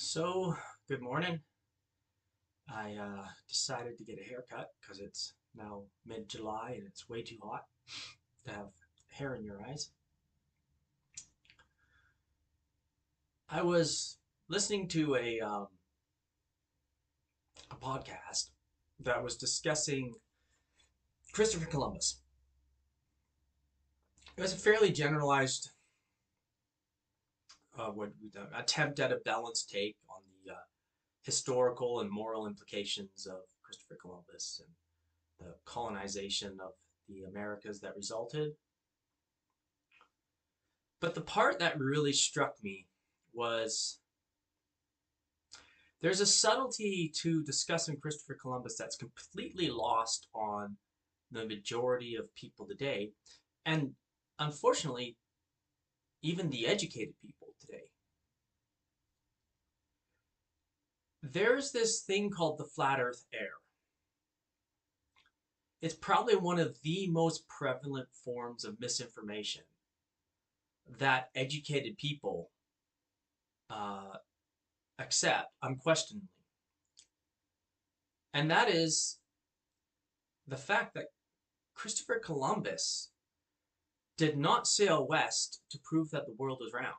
So, good morning. I decided to get a haircut because it's now mid-July and it's way too hot to have hair in your eyes. I was listening to a podcast that was discussing Christopher Columbus. It was a fairly generalized attempt at a balanced take on the historical and moral implications of Christopher Columbus and the colonization of the Americas that resulted. But the part that really struck me was there's a subtlety to discussing Christopher Columbus that's completely lost on the majority of people today, and unfortunately, even the educated people today. There's this thing called the flat earth error. It's probably one of the most prevalent forms of misinformation that educated people uh, accept unquestionably. And that is the fact that Christopher Columbus did not sail west to prove that the world was round.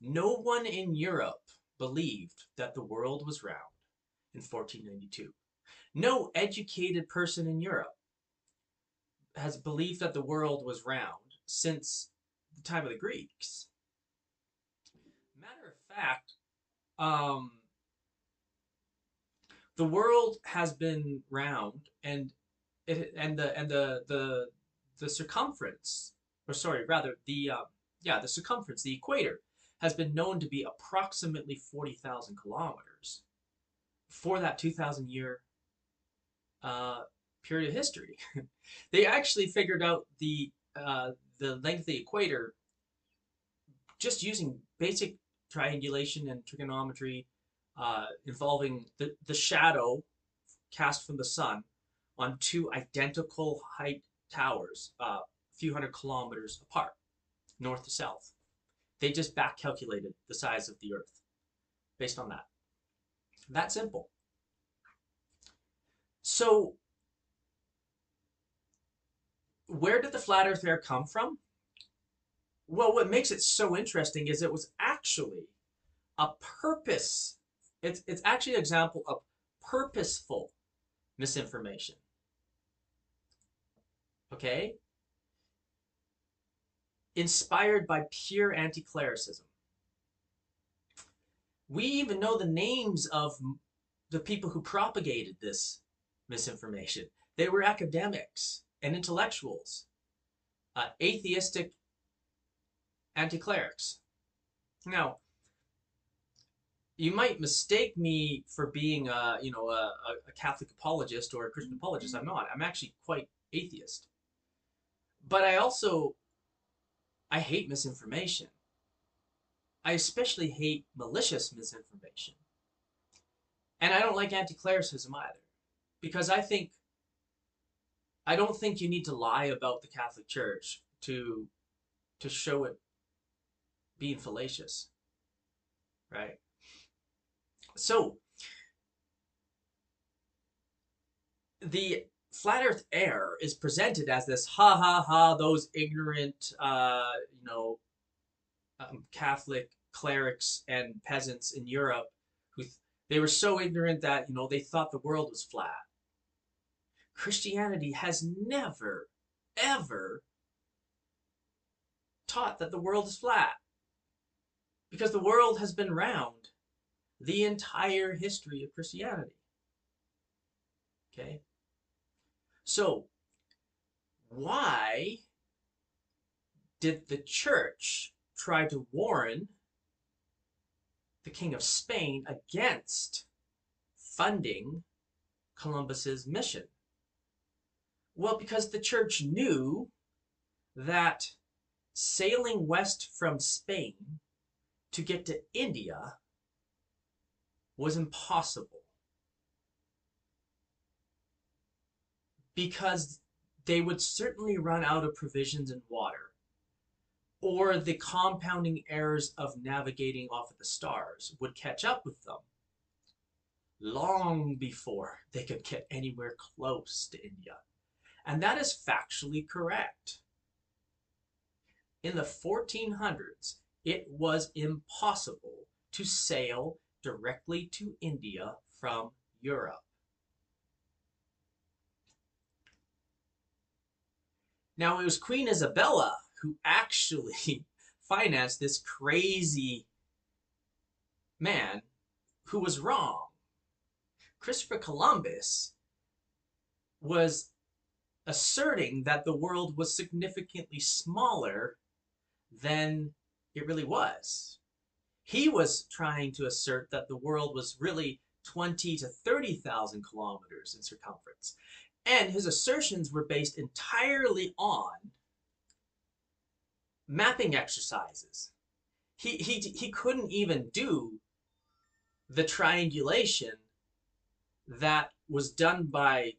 No one in Europe believed that the world was round in 1492. No educated person in Europe has believed that the world was round since the time of the Greeks. Matter of fact, um, the world has been round, and the circumference, or sorry, rather the circumference, the equator, has been known to be approximately 40,000 kilometers for that 2,000 year uh, period of history. They actually figured out the length of the equator just using basic triangulation and trigonometry, involving the shadow cast from the sun on two identical height towers, a few hundred kilometers apart, north to south. They just back calculated the size of the Earth based on that. That simple. So, where did the flat Earth error come from? Well, what makes it so interesting is it was actually a purpose. It's actually an example of purposeful misinformation. Okay, inspired by pure anti-clericism. We even know the names of the people who propagated this misinformation. They were academics and intellectuals, atheistic anti-clerics. Now, you might mistake me for being a Catholic apologist or a Christian apologist. I'm not. I'm actually quite atheist. But I hate misinformation. I especially hate malicious misinformation. And I don't like anti-clericism either, because I don't think you need to lie about the Catholic Church to show it being fallacious, right? So the flat Earth error is presented as this ha ha ha, those ignorant Catholic clerics and peasants in Europe who they were so ignorant that they thought the world was flat. Christianity has never ever taught that the world is flat, because the world has been round the entire history of Christianity. Okay? So, why did the church try to warn the King of Spain against funding Columbus's mission? Well, because the church knew that sailing west from Spain to get to India was impossible, because they would certainly run out of provisions and water. or the compounding errors of navigating off of the stars would catch up with them long before they could get anywhere close to India. And that is factually correct. In the 1400s, it was impossible to sail directly to India from Europe. Now, it was Queen Isabella who actually financed this crazy man who was wrong. Christopher Columbus was asserting that the world was significantly smaller than it really was. He was trying to assert that the world was really 20 to 30,000 kilometers in circumference. And his assertions were based entirely on mapping exercises. He couldn't even do the triangulation that was done by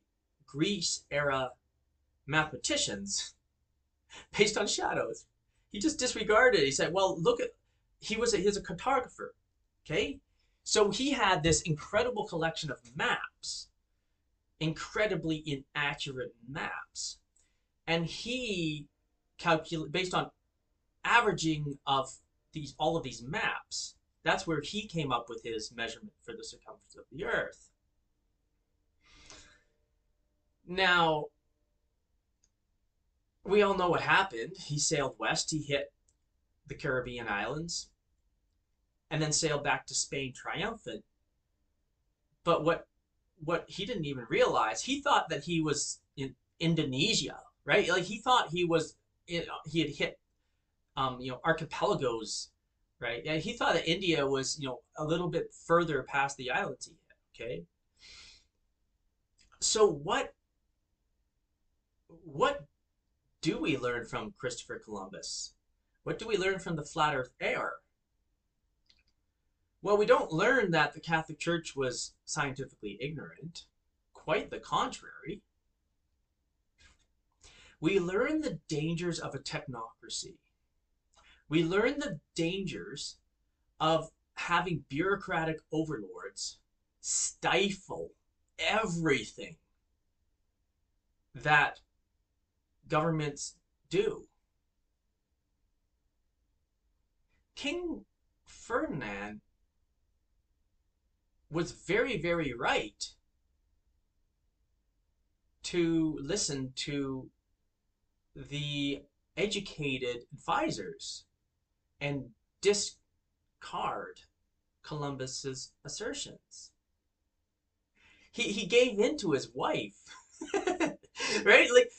Greece era mathematicians based on shadows. He just disregarded it. He said, well, look at, he's a cartographer, okay? So he had this incredible collection of maps, incredibly inaccurate maps. And he calculated, based on averaging of all of these maps, that's where he came up with his measurement for the circumference of the Earth. Now, we all know what happened. He sailed west, he hit the Caribbean islands, and then sailed back to Spain triumphant. But what he didn't even realize, he thought that he was in Indonesia, right? Like he thought he had hit archipelagos, right? Yeah, he thought that India was, a little bit further past the islands he hit, okay? So what do we learn from Christopher Columbus? What do we learn from the flat earth error? Well, we don't learn that the Catholic Church was scientifically ignorant. Quite the contrary. We learn the dangers of a technocracy. We learn the dangers of having bureaucratic overlords stifle everything that governments do. King Ferdinand was very, very right to listen to the educated advisors and discard Columbus's assertions. He gave in to his wife, right? Like,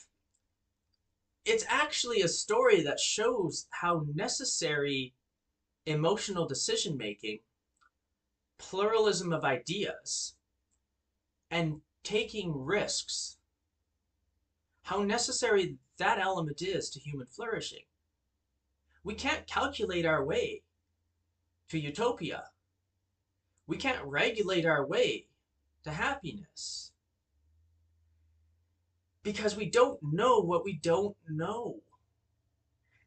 it's actually a story that shows how necessary emotional decision making, pluralism of ideas, and taking risks, how necessary that element is to human flourishing. We can't calculate our way to utopia. We can't regulate our way to happiness. Because we don't know what we don't know.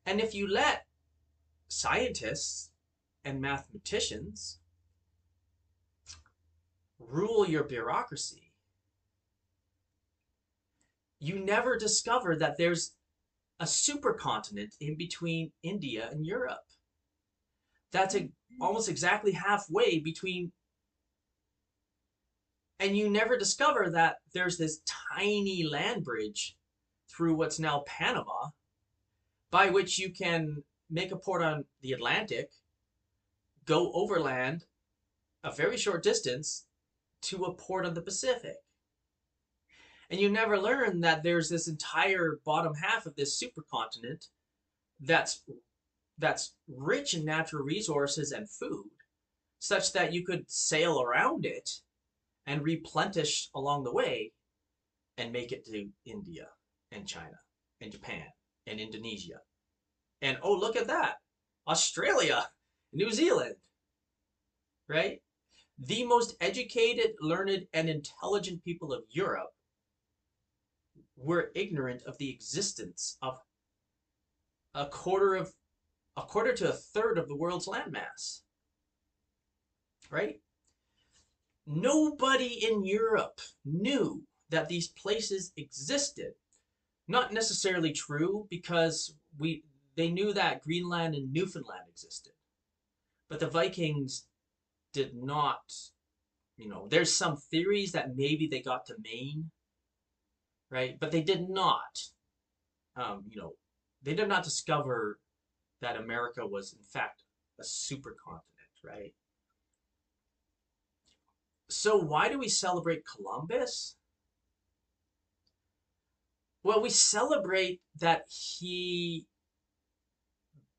And if you let scientists and mathematicians rule your bureaucracy, you never discover that there's a supercontinent in between India and Europe. That's almost exactly halfway between, and you never discover that there's this tiny land bridge through what's now Panama, by which you can make a port on the Atlantic, go overland a very short distance to a port on the Pacific. And you never learn that there's this entire bottom half of this supercontinent that's rich in natural resources and food, such that you could sail around it and replenish along the way and make it to India and China and Japan and Indonesia. And oh, look at that, Australia, New Zealand, right? The most educated, learned, and intelligent people of Europe were ignorant of the existence of a quarter of a quarter to a third of the world's landmass, right? Nobody in Europe knew that these places existed. Not necessarily true, because they knew that Greenland and Newfoundland existed. But the Vikings did not, there's some theories that maybe they got to Maine, right? But they did not, um, you know, they did not discover that America was in fact a supercontinent, right? So why do we celebrate Columbus? Well, we celebrate that he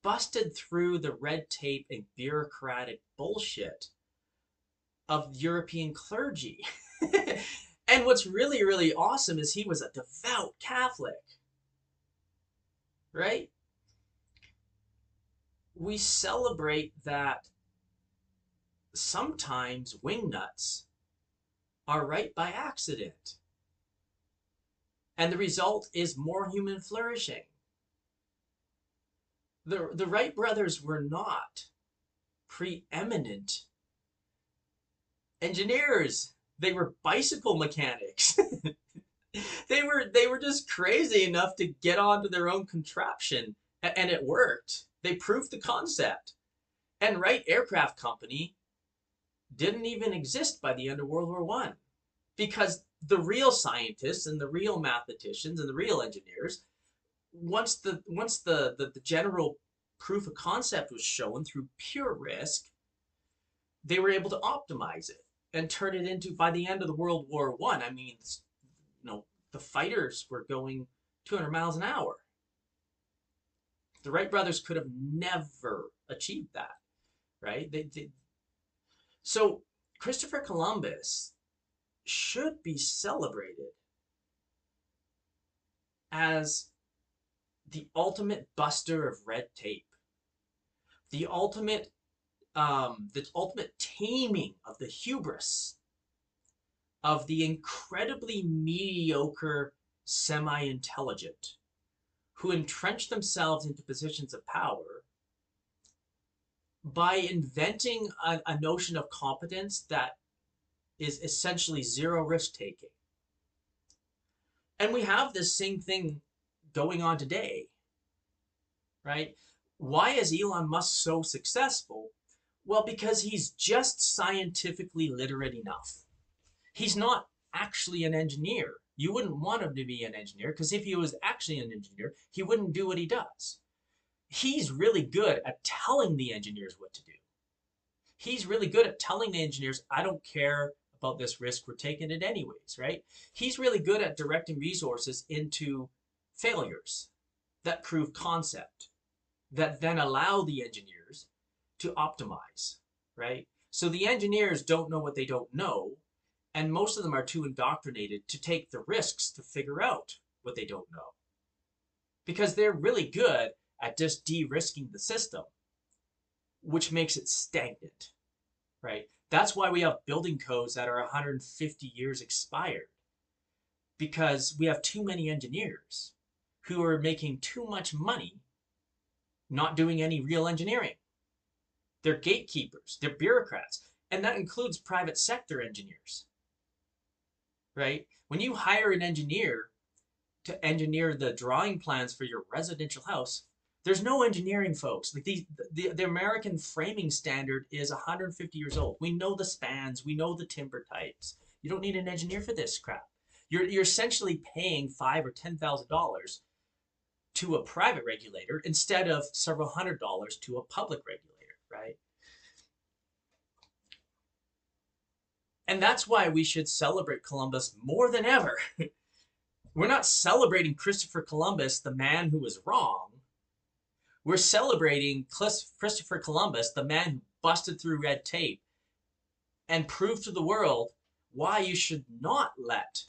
busted through the red tape and bureaucratic bullshit of European clergy. And what's really, really awesome is he was a devout Catholic, right? We celebrate that sometimes wingnuts are right by accident. And the result is more human flourishing. The Wright brothers were not preeminent engineers. They were bicycle mechanics. They were just crazy enough to get onto their own contraption, and it worked. They proved the concept. And Wright Aircraft Company didn't even exist by the end of World War One, because the real scientists and the real mathematicians and the real engineers, once the general proof of concept was shown through pure risk, they were able to optimize it and turn it into, by the end of the World War One, I mean, the fighters were going 200 miles an hour. The Wright brothers could have never achieved that, right? So Christopher Columbus should be celebrated as the ultimate buster of red tape, the ultimate taming of the hubris of the incredibly mediocre semi-intelligent who entrench themselves into positions of power by inventing a notion of competence that is essentially zero risk taking. And we have this same thing going on today, right? Why is Elon Musk so successful? Well, because he's just scientifically literate enough. He's not actually an engineer. You wouldn't want him to be an engineer, because if he was actually an engineer, he wouldn't do what he does. He's really good at telling the engineers what to do. He's really good at telling the engineers, I don't care about this risk, we're taking it anyways, right? He's really good at directing resources into failures that prove concept, that then allow the engineers to optimize, right? So the engineers don't know what they don't know, and most of them are too indoctrinated to take the risks to figure out what they don't know, because they're really good at just de-risking the system, which makes it stagnant, right? That's why we have building codes that are 150 years expired, because we have too many engineers who are making too much money not doing any real engineering. They're gatekeepers, they're bureaucrats, and that includes private sector engineers, right? When you hire an engineer to engineer the drawing plans for your residential house, there's no engineering, folks. Like the American framing standard is 150 years old. We know the spans, we know the timber types. You don't need an engineer for this crap. You're essentially paying $5,000 or $10,000 to a private regulator instead of several $100s to a public regulator, right? And that's why we should celebrate Columbus more than ever. We're not celebrating Christopher Columbus, the man who was wrong. We're celebrating Christopher Columbus, the man who busted through red tape and proved to the world why you should not let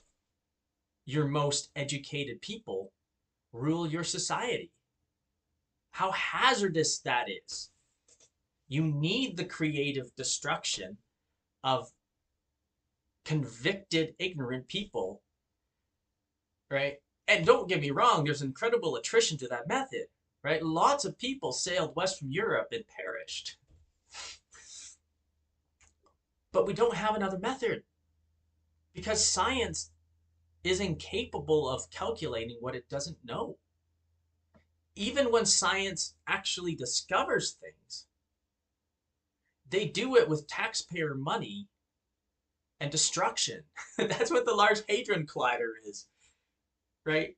your most educated people rule your society. How hazardous that is. You need the creative destruction of convicted, ignorant people, right? And don't get me wrong, there's incredible attrition to that method. right? Lots of people sailed west from Europe and perished. But we don't have another method because science is incapable of calculating what it doesn't know. Even when science actually discovers things, they do it with taxpayer money and destruction. That's what the Large Hadron Collider is, right?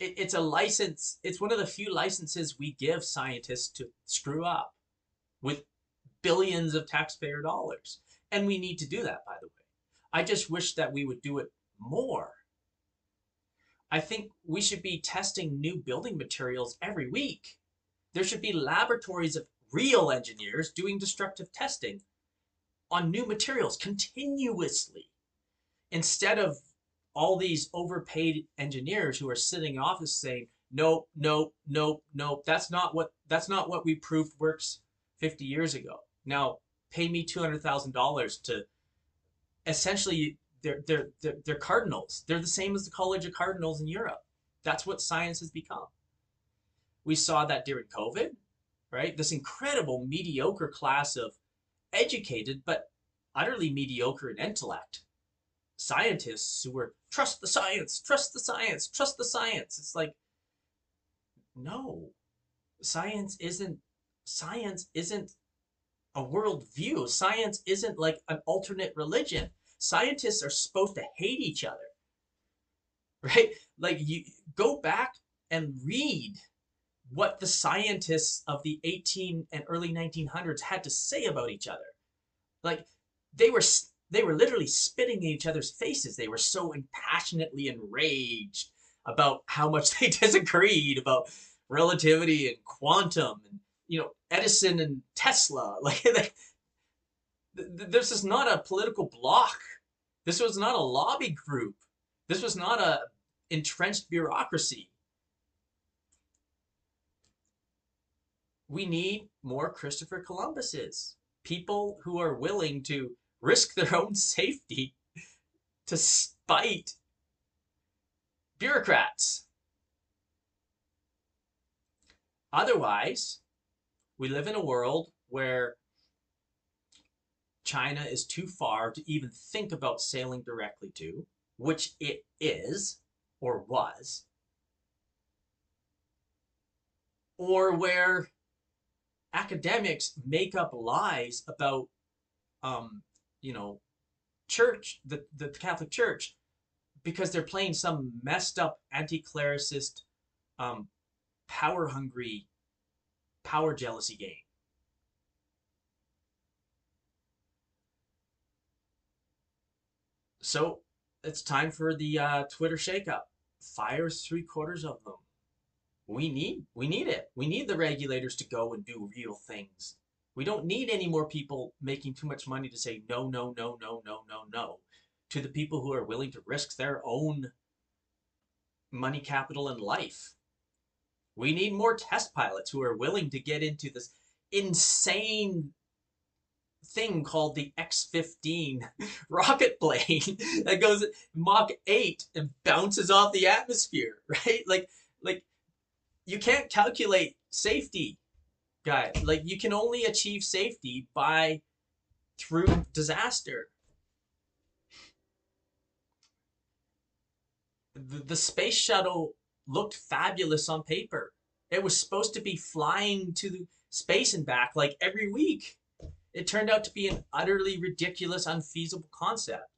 It's a license. It's one of the few licenses we give scientists to screw up with billions of taxpayer dollars. And we need to do that, by the way. I just wish that we would do it more. I think we should be testing new building materials every week. There should be laboratories of real engineers doing destructive testing on new materials continuously instead of all these overpaid engineers who are sitting in office saying, nope, nope, nope, nope. That's not what we proved works 50 years ago. Now pay me $200,000 to essentially they're cardinals. They're the same as the College of Cardinals in Europe. That's what science has become. We saw that during COVID, right? This incredible mediocre class of educated but utterly mediocre in intellect scientists who were trust the science, trust the science, trust the science. It's like, no, science isn't a worldview. Science isn't like an alternate religion. Scientists are supposed to hate each other, right? Like you go back and read what the scientists of the 18 and early 1900s had to say about each other. Like they were they were literally spitting in each other's faces. They were so passionately enraged about how much they disagreed about relativity and quantum and Edison and Tesla. Like this is not a political bloc. This was not a lobby group. This was not a entrenched bureaucracy. We need more Christopher Columbuses. People who are willing to risk their own safety to spite bureaucrats. Otherwise, we live in a world where China is too far to even think about sailing directly to, which it is or was, or where academics make up lies about, church, the Catholic Church, because they're playing some messed up anti-clericist, power-hungry, power jealousy game. So it's time for the Twitter shakeup. Fires 3/4 of them. We need it. We need the regulators to go and do real things. We don't need any more people making too much money to say no, no, no, no, no, no, no to the people who are willing to risk their own money, capital, and life. We need more test pilots who are willing to get into this insane thing called the X-15 rocket plane that goes Mach 8 and bounces off the atmosphere, right? Like you can't calculate safety, guys. Like you can only achieve safety through disaster. The space shuttle looked fabulous on paper. It was supposed to be flying to space and back like every week. It turned out to be an utterly ridiculous, unfeasible concept.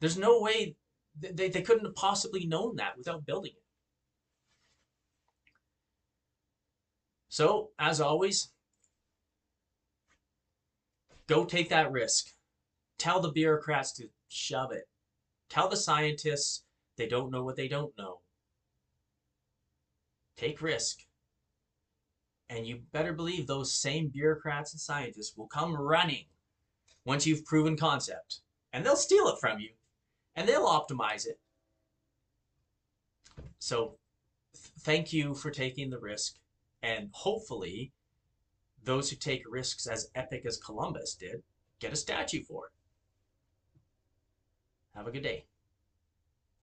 There's no way they couldn't have possibly known that without building it. So, as always, go take that risk. Tell the bureaucrats to shove it. Tell the scientists they don't know what they don't know. Take risk. And you better believe those same bureaucrats and scientists will come running once you've proven concept. And they'll steal it from you. And they'll optimize it. So, thank you for taking the risk. And hopefully, those who take risks as epic as Columbus did get a statue for it. Have a good day.